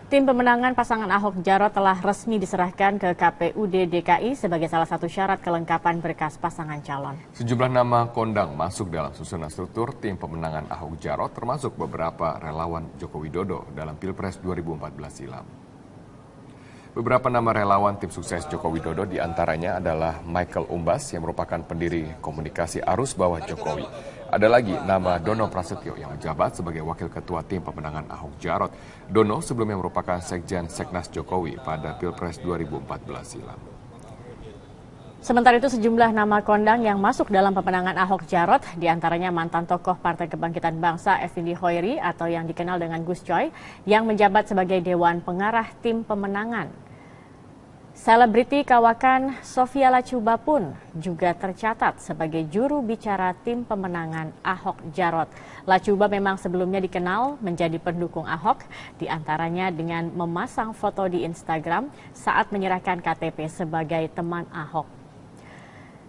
Tim pemenangan pasangan Ahok Jarot telah resmi diserahkan ke KPUD DKI sebagai salah satu syarat kelengkapan berkas pasangan calon. Sejumlah nama kondang masuk dalam susunan struktur tim pemenangan Ahok Jarot, termasuk beberapa relawan Joko Widodo dalam Pilpres 2014 silam. Beberapa nama relawan tim sukses Joko Widodo diantaranya adalah Michael Umbas yang merupakan pendiri komunikasi arus bawah Jokowi. Ada lagi nama Dono Prasetyo yang menjabat sebagai wakil ketua tim pemenangan Ahok Jarot. Dono sebelumnya merupakan sekjen Seknas Jokowi pada Pilpres 2014 silam. Sementara itu sejumlah nama kondang yang masuk dalam pemenangan Ahok Jarot, diantaranya mantan tokoh Partai Kebangkitan Bangsa Effendi Hoiri atau yang dikenal dengan Gus Coy, yang menjabat sebagai Dewan Pengarah tim pemenangan. Selebriti kawakan Sofia Lachuba pun juga tercatat sebagai juru bicara tim pemenangan Ahok Jarot. Lachuba memang sebelumnya dikenal menjadi pendukung Ahok, diantaranya dengan memasang foto di Instagram saat menyerahkan KTP sebagai teman Ahok.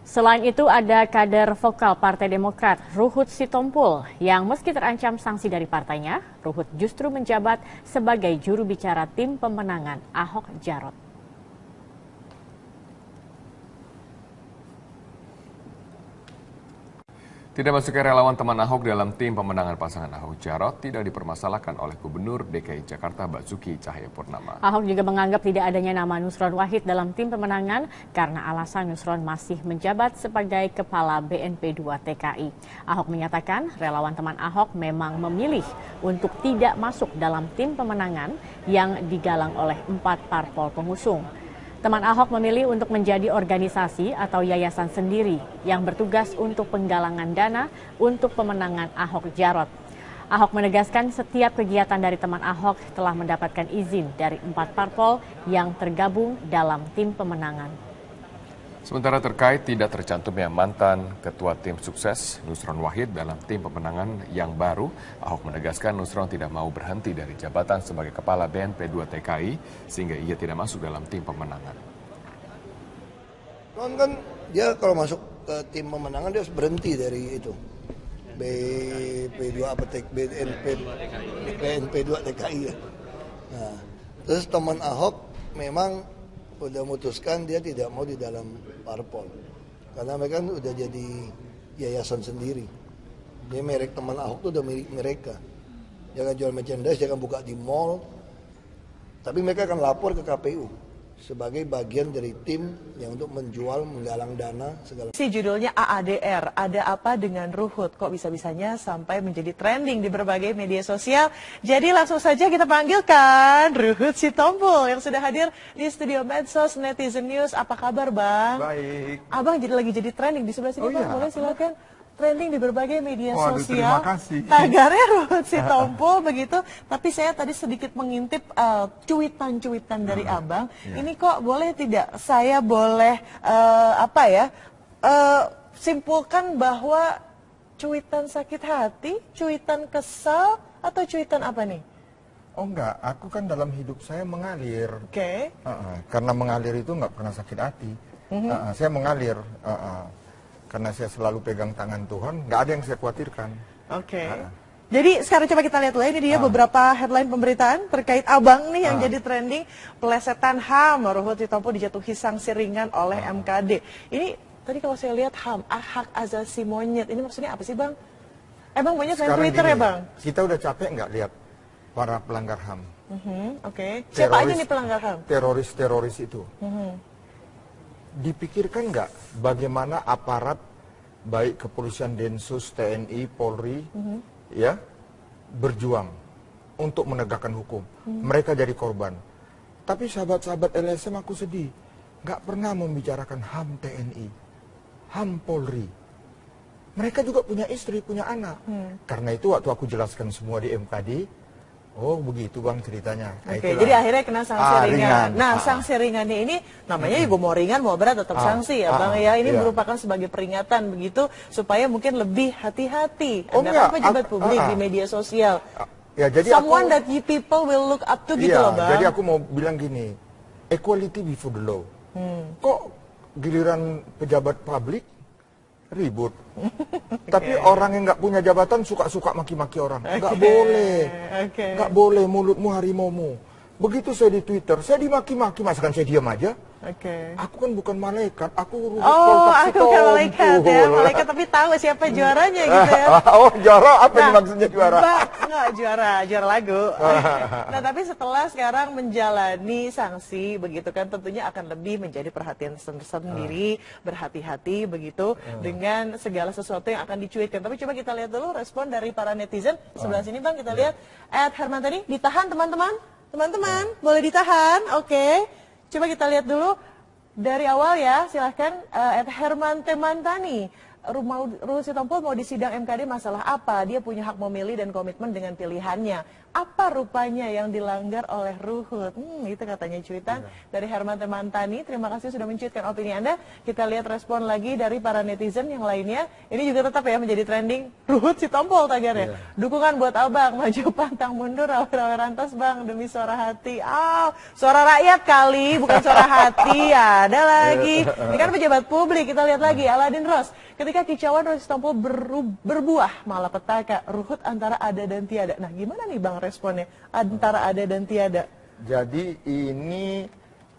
Selain itu ada kader vokal Partai Demokrat Ruhut Sitompul yang meski terancam sanksi dari partainya, Ruhut justru menjabat sebagai juru bicara tim pemenangan Ahok Jarot. Tidak masuknya relawan teman Ahok dalam tim pemenangan pasangan Ahok Jarot tidak dipermasalahkan oleh Gubernur DKI Jakarta Basuki Cahayapurnama. Ahok juga menganggap tidak adanya nama Nusron Wahid dalam tim pemenangan karena alasan Nusron masih menjabat sebagai Kepala BNP 2 TKI. Ahok menyatakan relawan teman Ahok memang memilih untuk tidak masuk dalam tim pemenangan yang digalang oleh 4 parpol pengusung. Teman Ahok memilih untuk menjadi organisasi atau yayasan sendiri yang bertugas untuk penggalangan dana untuk pemenangan Ahok Jarot. Ahok menegaskan setiap kegiatan dari teman Ahok telah mendapatkan izin dari 4 parpol yang tergabung dalam tim pemenangan. Sementara terkait tidak tercantumnya mantan ketua tim sukses Nusron Wahid dalam tim pemenangan yang baru, Ahok menegaskan Nusron tidak mau berhenti dari jabatan sebagai Kepala BNP 2 TKI sehingga ia tidak masuk dalam tim pemenangan. Kan dia kalau masuk ke tim pemenangan dia harus berhenti dari itu. BP2 apa BNP 2 TKI ya. Nah, terus teman Ahok memang udah memutuskan dia tidak mau di dalam parpol karena mereka kan udah jadi yayasan sendiri. Dia merek teman Ahok tuh udah milik mereka. Jangan jual merchandise, jangan buka di mall. Tapi mereka akan lapor ke KPU sebagai bagian dari tim yang untuk menjual, menggalang dana segala. Si judulnya AADR, ada apa dengan Ruhut? Kok bisa-bisanya sampai menjadi trending di berbagai media sosial? Jadi langsung saja kita panggilkan Ruhut Sitompul yang sudah hadir di studio Medsos Netizen News. Apa kabar, Bang? Baik. Abang lagi jadi trending di sebelah sini, Bang. Iya. Boleh silakan. Trending di berbagai media Waduh, sosial. terima kasih. Tagarnya Ruhut Sitompul begitu. Tapi saya tadi sedikit mengintip cuitan-cuitan dari Abang. Iya. Ini kok boleh tidak? Saya boleh simpulkan bahwa cuitan sakit hati, cuitan kesal, atau cuitan apa nih? Oh enggak, aku kan dalam hidup saya mengalir. Oke. Karena mengalir itu nggak pernah sakit hati. Saya mengalir. Karena saya selalu pegang tangan Tuhan, nggak ada yang saya khawatirkan. Oke. Jadi sekarang coba kita lihat dulu, ini dia beberapa headline pemberitaan terkait Abang nih yang jadi trending. Pelesetan HAM, Ruhut Sitompul dijatuhi sanksi ringan oleh MKD. Ini tadi kalau saya lihat HAM, hak asasi monyet, ini maksudnya apa sih, Bang? Emang monyet main Twitter gini, ya, Bang? Kita udah capek nggak lihat para pelanggar HAM? Oke. Siapa aja nih pelanggar HAM? Teroris itu. Dipikirkan nggak bagaimana aparat baik kepolisian, Densus, TNI, Polri ya berjuang untuk menegakkan hukum. Mereka jadi korban. Tapi sahabat-sahabat LSM aku sedih, nggak pernah membicarakan HAM TNI, HAM Polri. Mereka juga punya istri, punya anak. Karena itu waktu aku jelaskan semua di MKD, oh begitu Bang ceritanya. Oke, jadi akhirnya kena sanksi ringan. Nah, sanksi ringannya ini namanya juga mau ringan mau berat tetap sanksi ya Bang ya. Ini merupakan sebagai peringatan begitu supaya mungkin lebih hati-hati. Oh, Anda kan pejabat publik di media sosial. Ya, jadi Someone that you people will look up to gitu loh Bang. Jadi aku mau bilang gini, equality before the law. Kok giliran pejabat publik ribut. Tapi orang yang nggak punya jabatan suka-suka maki-maki orang. Nggak boleh. Nggak boleh mulutmu harimaumu. Begitu saya di Twitter, saya dimaki-maki, masakan saya diam aja. Oke. Aku kan bukan malaikat, aku Ruhut Oh, Poltak aku bukan malaikat ya, Sitompul. malaikat tapi tahu siapa juaranya gitu ya. Oh, juara apa ini maksudnya juara? Enggak, juara lagu. Nah, tapi setelah sekarang menjalani sanksi begitu kan tentunya akan lebih menjadi perhatian sendiri, berhati-hati begitu dengan segala sesuatu yang akan dicuitkan. Tapi coba kita lihat dulu respon dari para netizen. Sebelah sini Bang, kita lihat Herman tadi ditahan teman-teman. Teman-teman, boleh ditahan. Oke. Coba kita lihat dulu dari awal ya, silahkan Herman Temantani. Ruhut Sitompul mau disidang MKD masalah apa? Dia punya hak memilih dan komitmen dengan pilihannya. Apa rupanya yang dilanggar oleh Ruhut? Itu katanya cuitan dari Herman Temantani. Terima kasih sudah mencuitkan opini Anda. Kita lihat respon lagi dari para netizen yang lainnya. Ini juga tetap ya menjadi trending. Ruhut Sitompul tagarnya. Dukungan buat abang, maju pantang mundur, rawe-rawe rantas bang demi suara hati. Suara rakyat kali, bukan suara hati. Ada lagi. Ini kan pejabat publik. Kita lihat lagi Aladin Ros. Ketika kicauan Ruhut Sitompul berbuah malapetaka, Ruhut antara ada dan tiada. Nah, gimana nih Bang responnya antara ada dan tiada? Jadi ini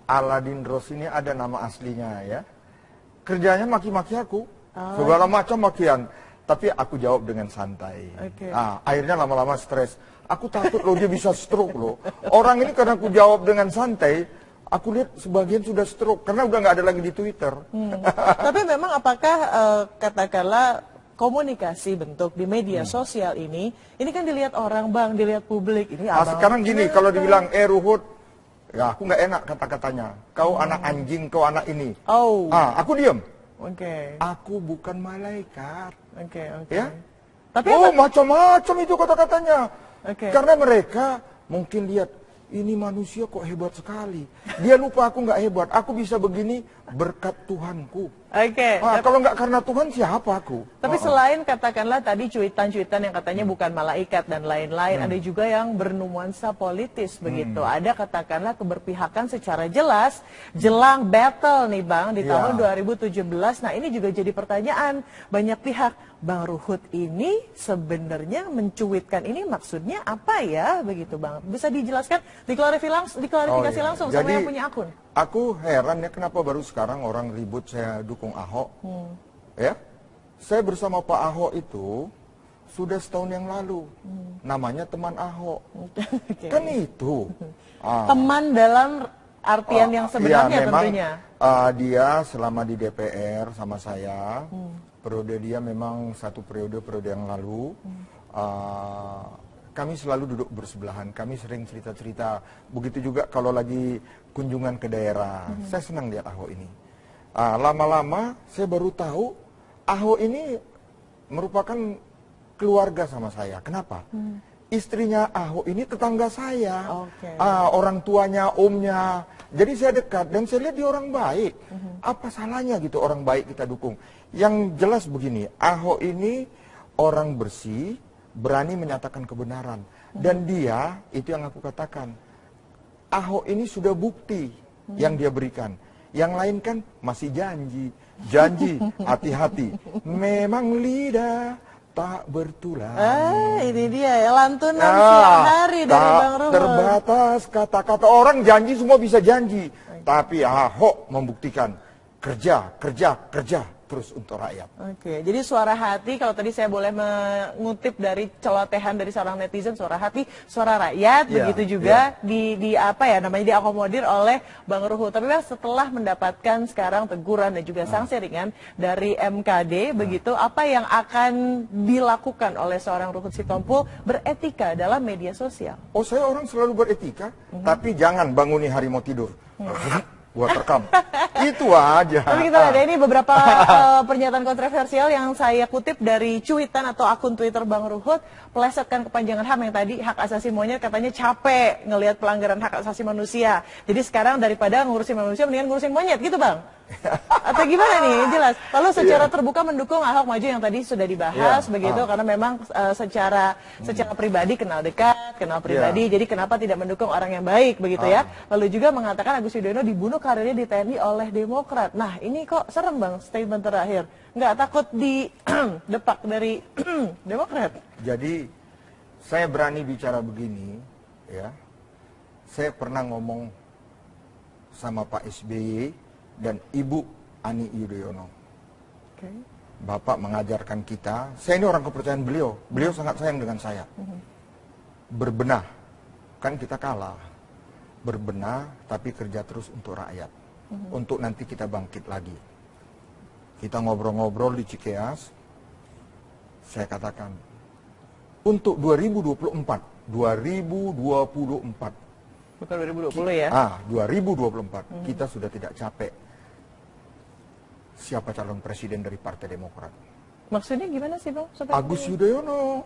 Aladin Ros ini ada nama aslinya ya. Kerjanya maki-maki aku, segala macam makian. Tapi aku jawab dengan santai. Nah, akhirnya lama-lama stres. Aku takut loh dia bisa stroke loh. Orang ini karena aku jawab dengan santai, aku lihat sebagian sudah stroke karena udah nggak ada lagi di Twitter. Tapi memang apakah katakanlah komunikasi bentuk di media sosial ini kan dilihat orang Bang, dilihat publik ini. Sekarang gini, kalau dibilang Ruhut, ya aku nggak enak kata-katanya. Kau anak anjing, kau anak ini. Aku diem. Aku bukan malaikat. Ya. Tapi macam-macam itu kata-katanya. Karena mereka mungkin lihat ini manusia kok hebat sekali. Dia lupa aku nggak hebat. Aku bisa begini berkat Tuhanku. Kalau nggak karena Tuhan siapa aku? Tapi selain katakanlah tadi cuitan-cuitan yang katanya bukan malaikat dan lain-lain, ada juga yang bernuansa politis begitu. Ada katakanlah keberpihakan secara jelas jelang battle nih Bang di tahun 2017. Nah ini juga jadi pertanyaan banyak pihak. Bang Ruhut ini sebenarnya mencuitkan ini maksudnya apa ya begitu Bang? Bisa dijelaskan, diklarifikasi langsung sama yang punya akun. Aku heran ya kenapa baru sekarang orang ribut saya dukung Ahok. Ya, saya bersama Pak Ahok itu sudah setahun yang lalu. Namanya teman Ahok. Kan itu. Teman dalam artian yang sebenarnya memang, tentunya. Dia selama di DPR sama saya. Periode dia memang satu periode yang lalu. Kami selalu duduk bersebelahan, kami sering cerita-cerita. Begitu juga kalau lagi kunjungan ke daerah. Saya senang lihat Ahok ini. Lama-lama saya baru tahu Ahok ini merupakan keluarga sama saya. Kenapa? Istrinya Ahok ini tetangga saya. Orang tuanya, omnya. Jadi saya dekat dan saya lihat dia orang baik. Apa salahnya gitu orang baik kita dukung? Yang jelas begini, Ahok ini orang bersih, berani menyatakan kebenaran. Dan dia, itu yang aku katakan, Ahok ini sudah bukti yang dia berikan. Yang lain kan masih janji. Janji, hati-hati. Memang lidah tak bertulang. Ini dia ya, lantunan siang hari dari Bang Ruhut. Terbatas kata-kata, orang janji semua bisa janji. Tapi Ahok membuktikan kerja terus untuk rakyat. Jadi suara hati, kalau tadi saya boleh mengutip dari celotehan dari seorang netizen, suara hati, suara rakyat, begitu juga diakomodir oleh Bang Ruhut. Tapi Bang, setelah mendapatkan sekarang teguran dan juga sanksi ringan dari MKD, begitu apa yang akan dilakukan oleh seorang Ruhut Sitompul beretika dalam media sosial? Saya orang selalu beretika, tapi jangan banguni harimau tidur. Buat rekam. Itu aja. Tapi kita lihat ini beberapa pernyataan kontroversial yang saya kutip dari cuitan atau akun Twitter Bang Ruhut, pelesetkan kepanjangan HAM yang tadi hak asasi monyet katanya capek ngelihat pelanggaran hak asasi manusia. Jadi sekarang daripada ngurusin manusia mendingan ngurusin monyet gitu Bang. Atau gimana nih? Jelas. Lalu secara terbuka mendukung Ahok maju yang tadi sudah dibahas begitu karena memang secara pribadi kenal dekat, kenal pribadi. Jadi kenapa tidak mendukung orang yang baik begitu ya? Lalu juga mengatakan Agus Yudhoyono dibunuh karirnya di TNI oleh Demokrat. Nah, ini kok serem Bang statement terakhir. Nggak takut di depak dari Demokrat? Jadi saya berani bicara begini ya. saya pernah ngomong sama Pak SBY dan Ibu Ani Yudhoyono. Oke. Bapak mengajarkan kita, saya ini orang kepercayaan beliau sangat sayang dengan saya. Berbenah, kan kita kalah. Berbenah tapi kerja terus untuk rakyat. Untuk nanti kita bangkit lagi. Kita ngobrol-ngobrol di Cikeas, saya katakan, untuk 2024, Bukan 2020 ya? 2024, kita sudah tidak capek siapa calon presiden dari Partai Demokrat. Maksudnya gimana sih Bang? Agus Yudhoyono.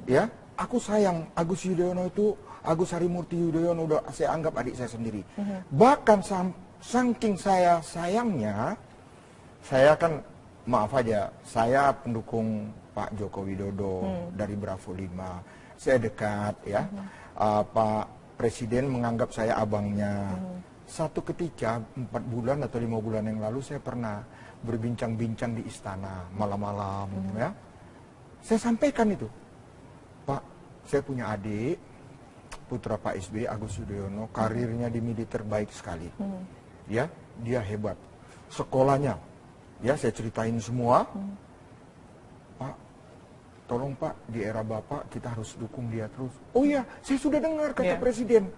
Ya, aku sayang Agus Yudhoyono itu, Agus Harimurti Yudhoyono udah saya anggap adik saya sendiri. Bahkan saking saya sayangnya, saya kan maaf aja, saya pendukung Pak Joko Widodo dari Bravo 5. Saya dekat ya. Pak Presiden menganggap saya abangnya. Satu ketika 4 bulan atau 5 bulan yang lalu saya pernah berbincang-bincang di istana malam-malam ya. Saya sampaikan itu, Pak, saya punya adik putra Pak SBY, Agus Yudhoyono, karirnya di militer baik sekali. Ya, dia hebat. Sekolahnya, ya saya ceritain semua. Pak, tolong Pak, di era Bapak kita harus dukung dia terus. Oh iya, saya sudah dengar kata Presiden.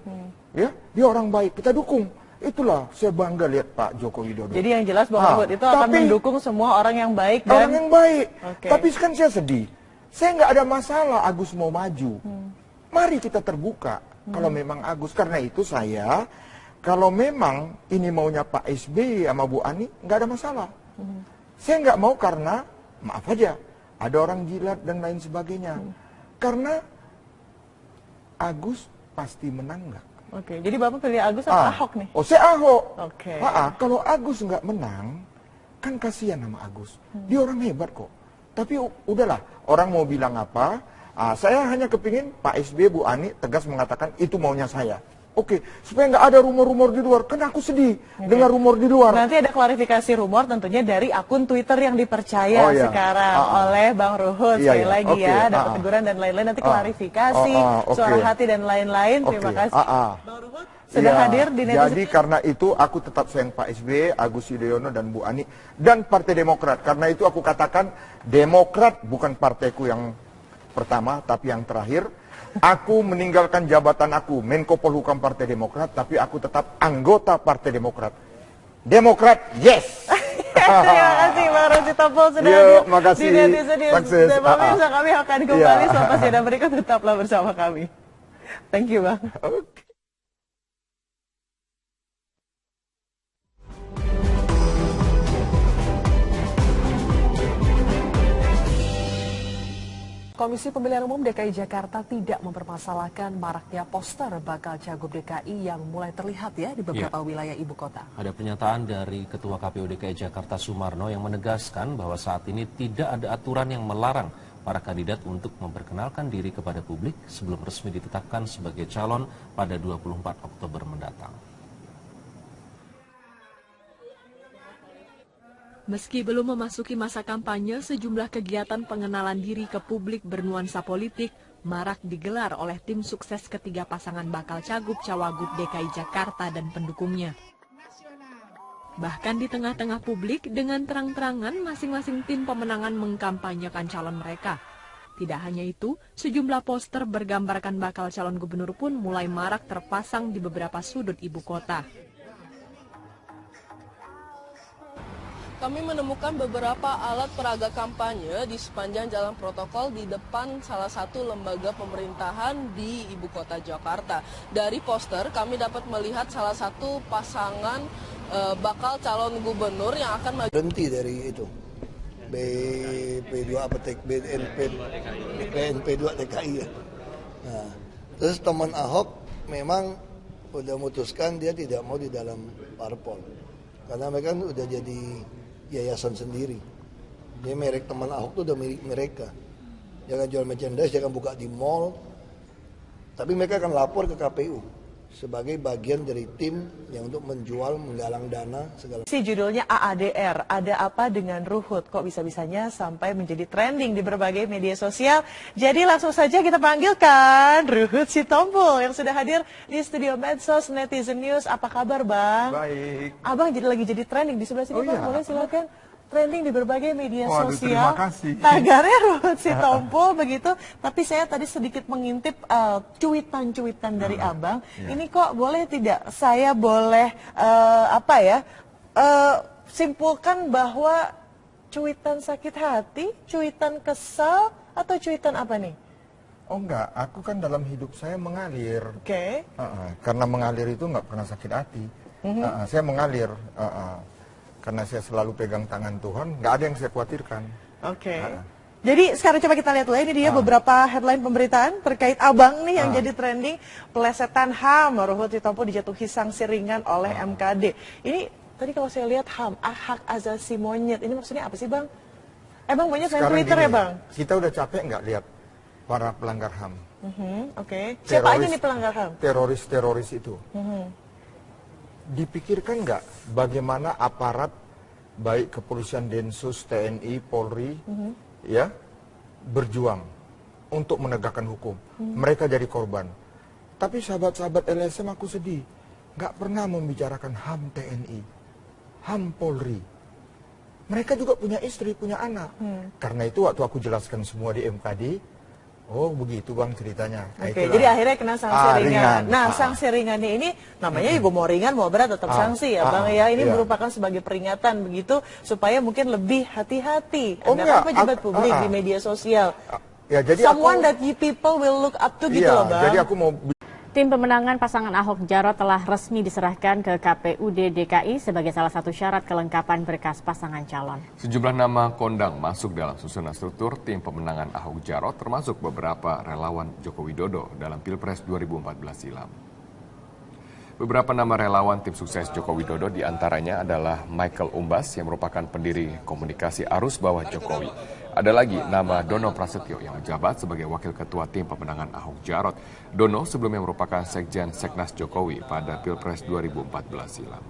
Ya, dia orang baik, kita dukung. Itulah saya bangga lihat Pak Joko Widodo. Jadi yang jelas Bang Ruhut itu akan mendukung semua orang yang baik dan orang yang baik. Tapi kan saya sedih. Saya nggak ada masalah Agus mau maju. Mari kita terbuka. Kalau memang Agus, karena itu saya, kalau memang ini maunya Pak SBY sama Bu Ani, nggak ada masalah. Saya nggak mau karena, maaf aja, ada orang jilat dan lain sebagainya. Karena Agus pasti menang nggak? Oke, jadi Bapak pilih Agus atau Ahok nih? Oh, saya Ahok. Oke. Kalau Agus nggak menang, kan kasihan sama Agus. Dia orang hebat kok. Tapi udahlah, orang mau bilang apa, saya hanya kepingin Pak SBY, Bu Ani tegas mengatakan itu maunya saya. Oke, supaya nggak ada rumor-rumor di luar. Kan aku sedih dengar rumor di luar. Nanti ada klarifikasi rumor tentunya dari akun Twitter yang dipercaya sekarang oleh Bang Ruhut. Sekali lagi ya, dapat teguran dan lain-lain. Nanti klarifikasi, suara hati dan lain-lain. Terima kasih. Bang Ruhut sudah hadir di netizen. Jadi karena itu aku tetap sayang Pak SBY, Agus Yudhoyono dan Bu Ani dan Partai Demokrat. Karena itu aku katakan Demokrat bukan partaiku yang pertama tapi yang terakhir. Aku meninggalkan jabatan aku Menko Polhukam Partai Demokrat, tapi aku tetap anggota Partai Demokrat. Demokrat, yes. Terima kasih Bang Rozi Topol sudah hadir di netizen news. Pemirsa, kami akan kembali selepas jeda berikut, tetaplah bersama kami. Thank you Bang. Komisi Pemilihan Umum DKI Jakarta tidak mempermasalahkan maraknya poster bakal cagup DKI yang mulai terlihat ya di beberapa wilayah ibu kota. Ada pernyataan dari Ketua KPU DKI Jakarta Sumarno yang menegaskan bahwa saat ini tidak ada aturan yang melarang para kandidat untuk memperkenalkan diri kepada publik sebelum resmi ditetapkan sebagai calon pada 24 Oktober mendatang. Meski belum memasuki masa kampanye, sejumlah kegiatan pengenalan diri ke publik bernuansa politik marak digelar oleh tim sukses ketiga pasangan bakal cagup cawagup DKI Jakarta dan pendukungnya. Bahkan di tengah-tengah publik, dengan terang-terangan masing-masing tim pemenangan mengkampanyekan calon mereka. Tidak hanya itu, sejumlah poster bergambarkan bakal calon gubernur pun mulai marak terpasang di beberapa sudut ibu kota. Kami menemukan beberapa alat peraga kampanye di sepanjang jalan protokol di depan salah satu lembaga pemerintahan di ibu kota Jakarta. Dari poster kami dapat melihat salah satu pasangan bakal calon gubernur yang akan berhenti dari itu BP2 apa BNP2 TKI ya. Nah, terus teman Ahok memang udah memutuskan dia tidak mau di dalam parpol karena mereka udah jadi yayasan sendiri. Dia merek teman Ahok tuh udah milik mereka. Jangan jual merchandise, jangan buka di mall. Tapi mereka akan lapor ke KPU sebagai bagian dari tim yang untuk menjual, menggalang dana segala. Si judulnya AADR, ada apa dengan Ruhut? Kok bisa-bisanya sampai menjadi trending di berbagai media sosial? Jadi langsung saja kita panggilkan Ruhut Sitompul yang sudah hadir di studio Medsos Netizen News. Apa kabar, Bang? Baik. Abang lagi jadi trending di sebelah sini, Bang. Iya. Boleh silakan. Trending di berbagai media Waduh, sosial. terima kasih. Tagarnya Ruhut Sitompul begitu. Tapi saya tadi sedikit mengintip cuitan-cuitan dari Abang. Iya. Ini kok boleh tidak? Saya boleh simpulkan bahwa cuitan sakit hati, cuitan kesal, atau cuitan apa nih? Oh enggak, aku kan dalam hidup saya mengalir. Oke. Karena mengalir itu nggak pernah sakit hati. Saya mengalir. Karena saya selalu pegang tangan Tuhan, nggak ada yang saya khawatirkan. Oke. Jadi sekarang coba kita lihat dulu, ini dia beberapa headline pemberitaan terkait Abang nih yang jadi trending. Pelesetan HAM, Ruhut Sitompul dijatuhi sanksi ringan oleh MKD. Ini tadi kalau saya lihat HAM, hak asasi monyet, ini maksudnya apa sih, Bang? Bang banyak main Twitter gini, ya, Bang? Kita udah capek nggak lihat para pelanggar HAM? Oke. Siapa aja nih pelanggar HAM? Teroris-teroris itu. Dipikirkan nggak bagaimana aparat baik kepolisian, Densus, TNI, Polri ya berjuang untuk menegakkan hukum. Mereka jadi korban. Tapi sahabat-sahabat LSM aku sedih, nggak pernah membicarakan HAM TNI, HAM Polri. Mereka juga punya istri, punya anak. Karena itu waktu aku jelaskan semua di MKD, oh begitu Bang ceritanya. Oke, jadi akhirnya kena sanksi ringan. Nah, sanksi ringannya ini namanya juga mau ringan mau berat tetap sanksi ya Bang ya. Ini merupakan sebagai peringatan begitu supaya mungkin lebih hati-hati. Anda kan pejabat publik di media sosial. Ya, jadi someone that you people will look up to gitu loh Bang. Jadi aku mau Tim pemenangan pasangan Ahok Jarot telah resmi diserahkan ke KPUD DKI sebagai salah satu syarat kelengkapan berkas pasangan calon. Sejumlah nama kondang masuk dalam susunan struktur tim pemenangan Ahok Jarot termasuk beberapa relawan Joko Widodo dalam Pilpres 2014 silam. Beberapa nama relawan tim sukses Joko Widodo diantaranya adalah Michael Umbas yang merupakan pendiri komunikasi arus bawah Jokowi. Ada lagi nama Dono Prasetyo yang menjabat sebagai wakil ketua tim pemenangan Ahok Jarot. Dono sebelumnya merupakan sekjen Seknas Jokowi pada Pilpres 2014 silam.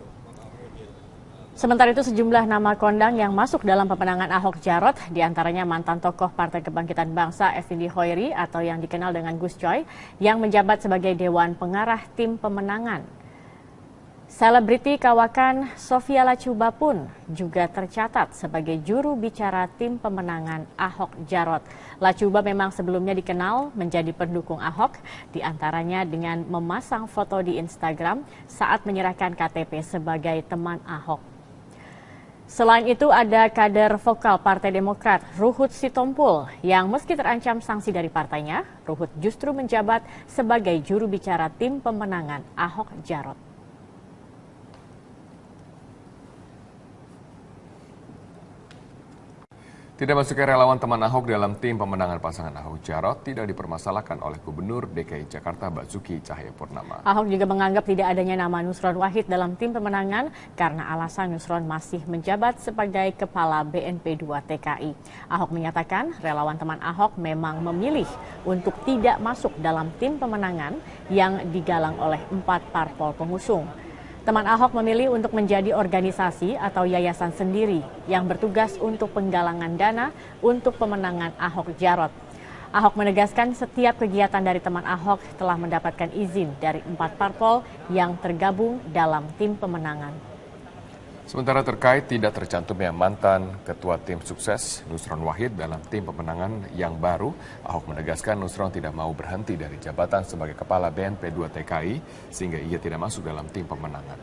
Sementara itu sejumlah nama kondang yang masuk dalam pemenangan Ahok Jarot, diantaranya mantan tokoh Partai Kebangkitan Bangsa Effendi Hoiri atau yang dikenal dengan Gus Coy, yang menjabat sebagai Dewan Pengarah tim pemenangan. Selebriti kawakan Sofia Lachuba pun juga tercatat sebagai juru bicara tim pemenangan Ahok Jarot. Lachuba memang sebelumnya dikenal menjadi pendukung Ahok, diantaranya dengan memasang foto di Instagram saat menyerahkan KTP sebagai teman Ahok. Selain itu ada kader vokal Partai Demokrat Ruhut Sitompul yang meski terancam sanksi dari partainya, Ruhut justru menjabat sebagai juru bicara tim pemenangan Ahok Jarot. Tidak masuknya relawan teman Ahok dalam tim pemenangan pasangan Ahok Jarot tidak dipermasalahkan oleh Gubernur DKI Jakarta Basuki Cahayapurnama. Ahok juga menganggap tidak adanya nama Nusron Wahid dalam tim pemenangan karena alasan Nusron masih menjabat sebagai Kepala BNP 2 TKI. Ahok menyatakan relawan teman Ahok memang memilih untuk tidak masuk dalam tim pemenangan yang digalang oleh 4 parpol pengusung. Teman Ahok memilih untuk menjadi organisasi atau yayasan sendiri yang bertugas untuk penggalangan dana untuk pemenangan Ahok Jarot. Ahok menegaskan setiap kegiatan dari teman Ahok telah mendapatkan izin dari 4 parpol yang tergabung dalam tim pemenangan. Sementara terkait tidak tercantumnya mantan ketua tim sukses Nusron Wahid dalam tim pemenangan yang baru, Ahok menegaskan Nusron tidak mau berhenti dari jabatan sebagai Kepala BNP 2 TKI sehingga ia tidak masuk dalam tim pemenangan.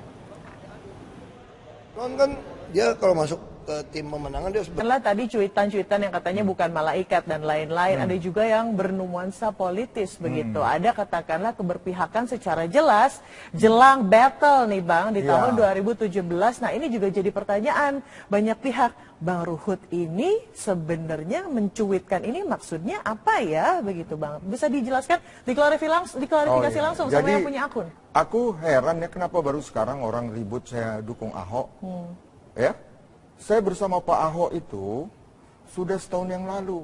Nusron kan dia kalau masuk ke tim pemenangan dia Setelah tadi cuitan-cuitan yang katanya bukan malaikat dan lain-lain, ada juga yang bernuansa politis begitu. Ada katakanlah keberpihakan secara jelas jelang battle nih Bang di tahun 2017. Nah ini juga jadi pertanyaan banyak pihak. Bang Ruhut ini sebenarnya mencuitkan ini maksudnya apa ya begitu Bang? Bisa dijelaskan, diklarifikasi langsung sama yang punya akun. Aku heran ya kenapa baru sekarang orang ribut saya dukung Ahok. Ya, saya bersama Pak Ahok itu sudah setahun yang lalu.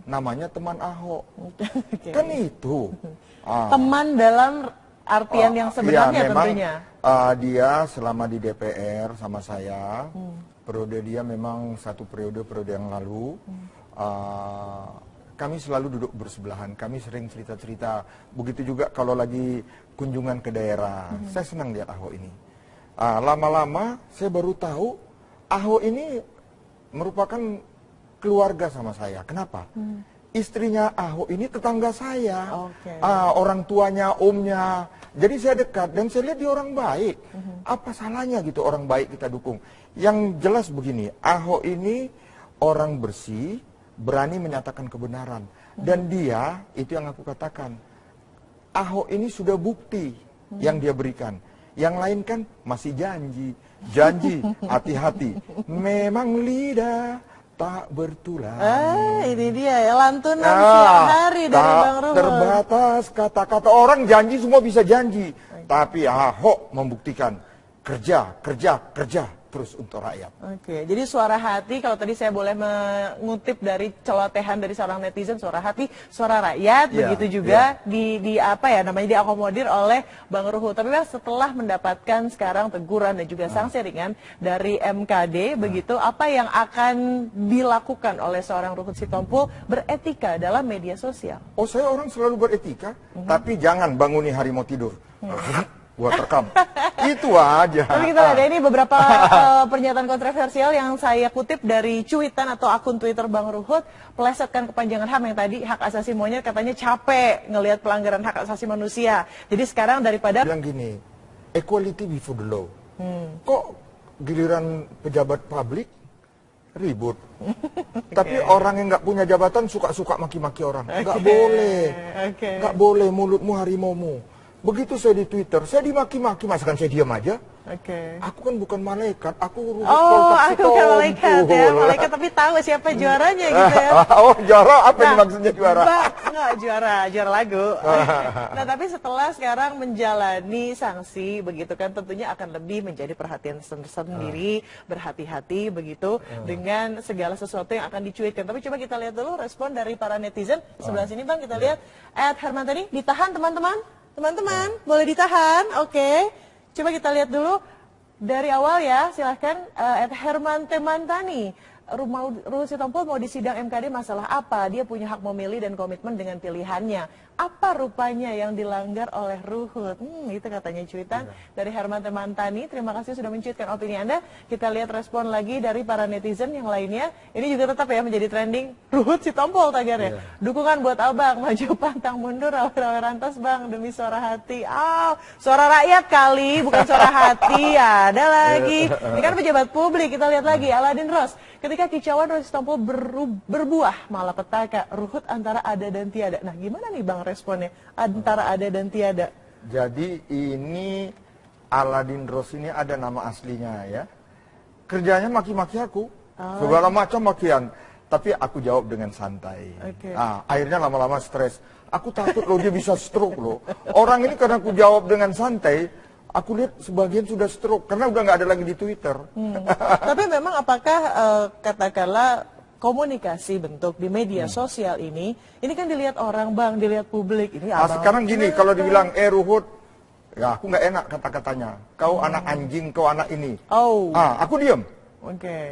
Namanya teman Ahok. Kan itu. Teman dalam artian yang sebenarnya ya, memang, tentunya. Dia selama di DPR sama saya, periode dia memang satu periode yang lalu, kami selalu duduk bersebelahan, kami sering cerita-cerita, begitu juga kalau lagi kunjungan ke daerah. Saya senang lihat Ahok ini. Lama-lama saya baru tahu Ahok ini merupakan keluarga sama saya. Kenapa? Istrinya Ahok ini tetangga saya, orang tuanya, omnya. Jadi saya dekat dan saya lihat dia orang baik. Apa salahnya gitu orang baik kita dukung? Yang jelas begini, Ahok ini orang bersih, berani menyatakan kebenaran. Dan dia, itu yang aku katakan, Ahok ini sudah bukti yang dia berikan. Yang lain kan masih janji. Janji, hati-hati. Memang lidah tak bertulang. Ini dia ya, lantunan siang hari dari Bang Ruhut. Terbatas kata-kata, orang janji semua bisa janji. Tapi Ahok membuktikan kerja terus untuk rakyat. Oke, jadi suara hati, kalau tadi saya boleh mengutip dari celotehan dari seorang netizen, suara hati, suara rakyat, begitu juga di apa ya namanya, diakomodir oleh Bang Ruhut. Tapi setelah mendapatkan sekarang teguran dan juga sanksi ringan dari MKD, begitu, apa yang akan dilakukan oleh seorang Ruhut Sitompul beretika dalam media sosial? Oh, saya orang selalu beretika, tapi jangan banguni harimau tidur. Gua terekam. Itu aja. Tapi kita lihat ini beberapa pernyataan kontroversial yang saya kutip dari cuitan atau akun Twitter Bang Ruhut, pelesetkan kepanjangan HAM yang tadi hak asasi monyet, katanya capek ngelihat pelanggaran hak asasi manusia. Jadi sekarang daripada bilang gini, equality before the law. Kok giliran pejabat publik ribut? Tapi orang yang nggak punya jabatan suka-suka maki-maki orang. Nggak boleh. Nggak boleh, mulutmu harimaumu. Begitu saya di Twitter, saya dimaki-maki, masakan saya diam aja. Aku kan bukan malaikat, aku Ruhut aku bukan malaikat ya, malaikat tapi tahu siapa juaranya gitu ya. Oh, juara apa yang maksudnya juara? Enggak, juara lagu. Nah, tapi setelah sekarang menjalani sanksi begitu kan, tentunya akan lebih menjadi perhatian sendiri, berhati-hati begitu dengan segala sesuatu yang akan dicuitkan. Tapi coba kita lihat dulu respon dari para netizen. Sebelah sini Bang, kita lihat @Hermantani, ditahan teman-teman. Teman-teman, boleh ditahan, oke. Coba kita lihat dulu dari awal ya, silahkan @Hermantani. Ruhut Sitompul mau disidang MKD masalah apa? Dia punya hak memilih dan komitmen dengan pilihannya. Apa rupanya yang dilanggar oleh Ruhut? Itu katanya cuitan dari Hermantani. Terima kasih sudah mencuitkan opini Anda. Kita lihat respon lagi dari para netizen yang lainnya. Ini juga tetap ya menjadi trending. Ruhut Sitompul tagarnya. Dukungan buat abang, maju pantang mundur, rawe-rawe rantas bang demi suara hati. Suara rakyat kali, bukan suara hati. Ada lagi. Ini kan pejabat publik. Kita lihat lagi Aladin Ros. Ketika kicauan Ruhut Sitompul berbuah malapetaka, Ruhut antara ada dan tiada. Nah, gimana nih Bang responnya antara ada dan tiada? Jadi ini Aladin Ros ini ada nama aslinya ya. Kerjanya maki-maki aku, segala macam makian. Tapi aku jawab dengan santai. Akhirnya lama-lama stres. Aku takut loh dia bisa stroke loh. Orang ini karena aku jawab dengan santai, aku lihat sebagian sudah stroke karena udah nggak ada lagi di Twitter. Tapi memang apakah katakanlah komunikasi bentuk di media sosial ini kan dilihat orang Bang, dilihat publik. Ini sekarang gini, kalau dibilang Ruhut, ya aku nggak enak kata-katanya. Kau anak anjing, kau anak ini. Aku diam.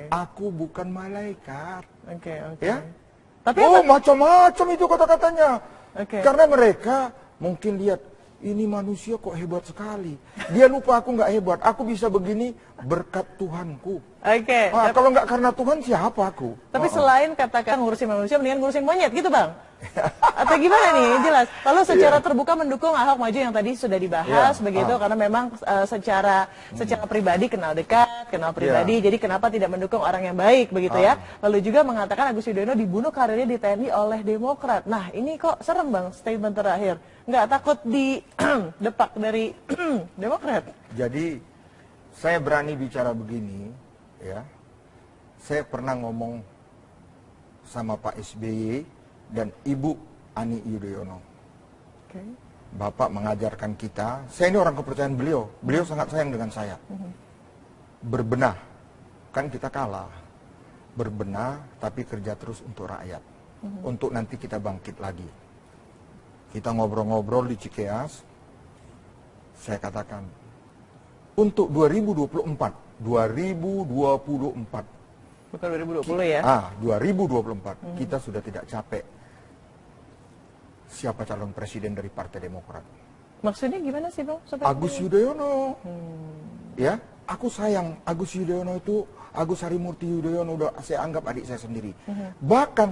Aku bukan malaikat. Ya? Tapi macam-macam itu kata-katanya. Karena mereka mungkin lihat, ini manusia kok hebat sekali. Dia lupa aku nggak hebat. Aku bisa begini berkat Tuhanku. Kalau nggak karena Tuhan siapa aku? Tapi selain katakan ngurusin manusia, mendingan ngurusin monyet gitu Bang? Atau gimana nih? Jelas. Lalu secara terbuka mendukung Ahok maju yang tadi sudah dibahas begitu, karena memang secara pribadi kenal dekat, kenal pribadi. Jadi kenapa tidak mendukung orang yang baik begitu ya? Lalu juga mengatakan Agus Yudhoyono dibunuh karirnya di TNI oleh Demokrat. Nah ini kok serem Bang statement terakhir. Nggak takut di depak dari Demokrat? Jadi saya berani bicara begini ya. Saya pernah ngomong sama Pak SBY dan Ibu Ani Yudhoyono. Bapak mengajarkan kita, saya ini orang kepercayaan beliau. Beliau sangat sayang dengan saya. Berbenah, kan kita kalah. Berbenah tapi kerja terus untuk rakyat. Untuk nanti kita bangkit lagi. Kita ngobrol-ngobrol di Cikeas. saya katakan, untuk 2024, Bukan 2020 ya? 2024, kita sudah tidak capek siapa calon presiden dari Partai Demokrat. Maksudnya gimana sih Bang? Agus Yudhoyono. Ya, aku sayang Agus Yudhoyono itu, Agus Harimurti Yudhoyono udah saya anggap adik saya sendiri. Bahkan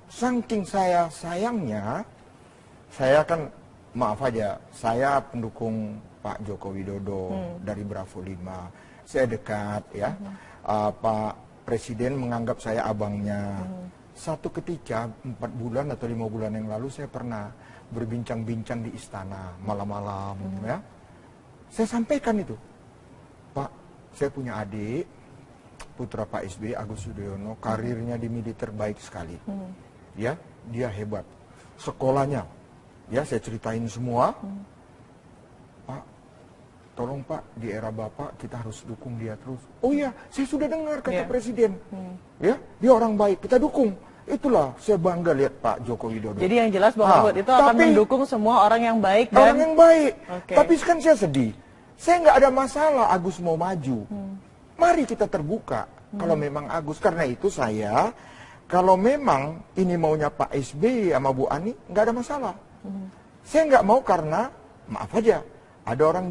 saking saya sayangnya, saya kan maaf aja, saya pendukung Pak Joko Widodo dari Bravo 5. Saya dekat ya. Pak Presiden menganggap saya abangnya. Satu ketika 4 bulan atau 5 bulan yang lalu saya pernah berbincang-bincang di istana malam-malam ya. Saya sampaikan itu, Pak, saya punya adik putra Pak SBY, Agus Yudhoyono, karirnya di militer baik sekali. Ya, dia hebat. Sekolahnya, ya saya ceritain semua. Pak, tolong Pak, di era Bapak kita harus dukung dia terus. Oh iya, saya sudah dengar kata Presiden. Ya, dia orang baik, kita dukung. Itulah saya bangga lihat Pak Joko Widodo. Jadi yang jelas Bang Ruhut itu akan mendukung semua orang yang baik dan orang yang baik. Tapi kan saya sedih. Saya nggak ada masalah Agus mau maju. Mari kita terbuka. Kalau memang Agus, karena itu saya, kalau memang ini maunya Pak SBY sama Bu Ani, nggak ada masalah. Saya nggak mau karena, maaf aja, ada orang